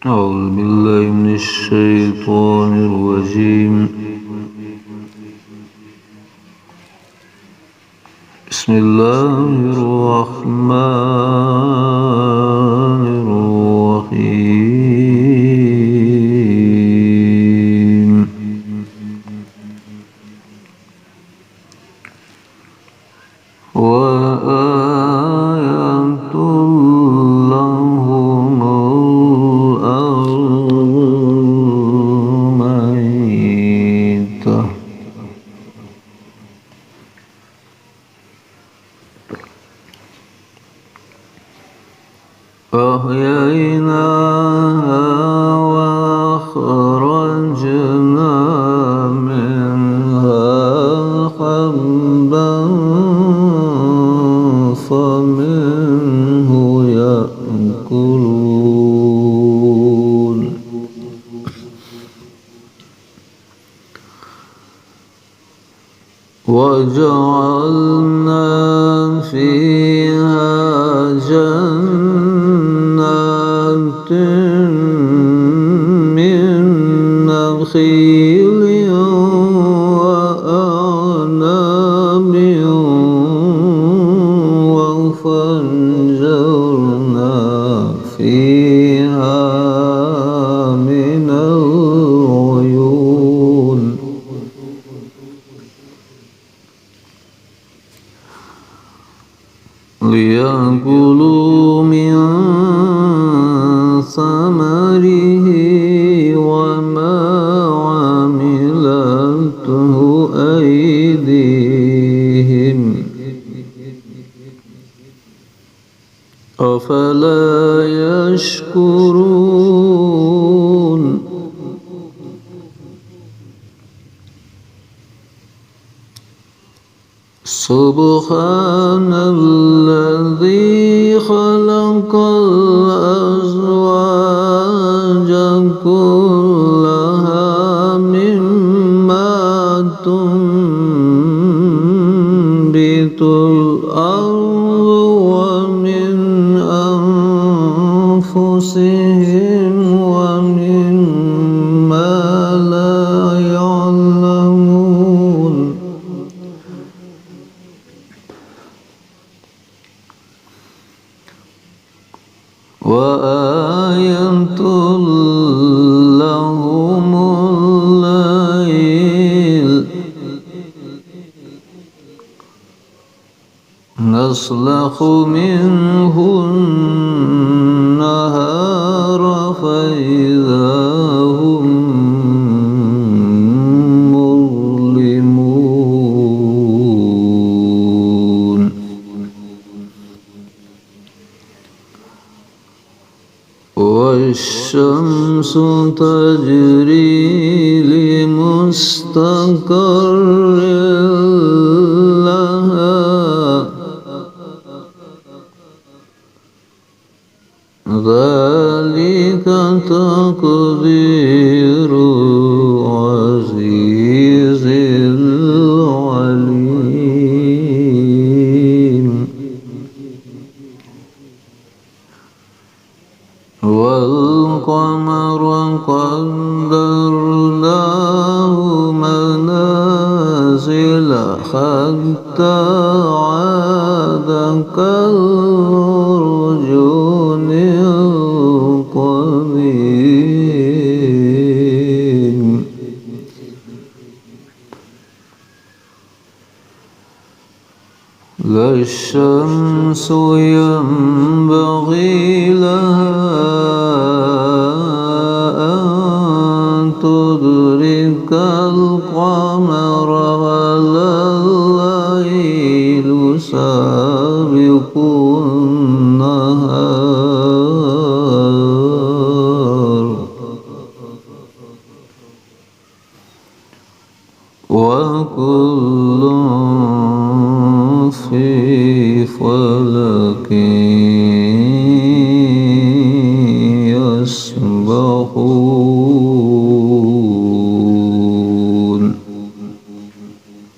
أعوذ بالله من الشيطان الرجيم. بسم الله الرحمن الرحيم. وآية لهم الأرض ميتة فأحييناها وأخرجنا منها حبا فمنه يأكلون وجعلنا فيها جنات من نخيل وأعناب وفجرنا فيها من العيون ليأكلوا من ثمره وما عملته أيديهم أفلا يشكرون سبحان الذي خلق الأزواج كلها مما تنبت الأرض ومن أنفسهم ومما لا يعلمون وآية لهم الليل نسلخ منه النهار فإذا هم مظلمون والشمس تجري لمستقر لها ذلك تقدير العزيز العليم والقمر قدرناه منازل حتى عاد كالعرجون القديم لا الشمس ينبغي لها أن تدرك القمر ولا الليل سابق النهار وكل في فلك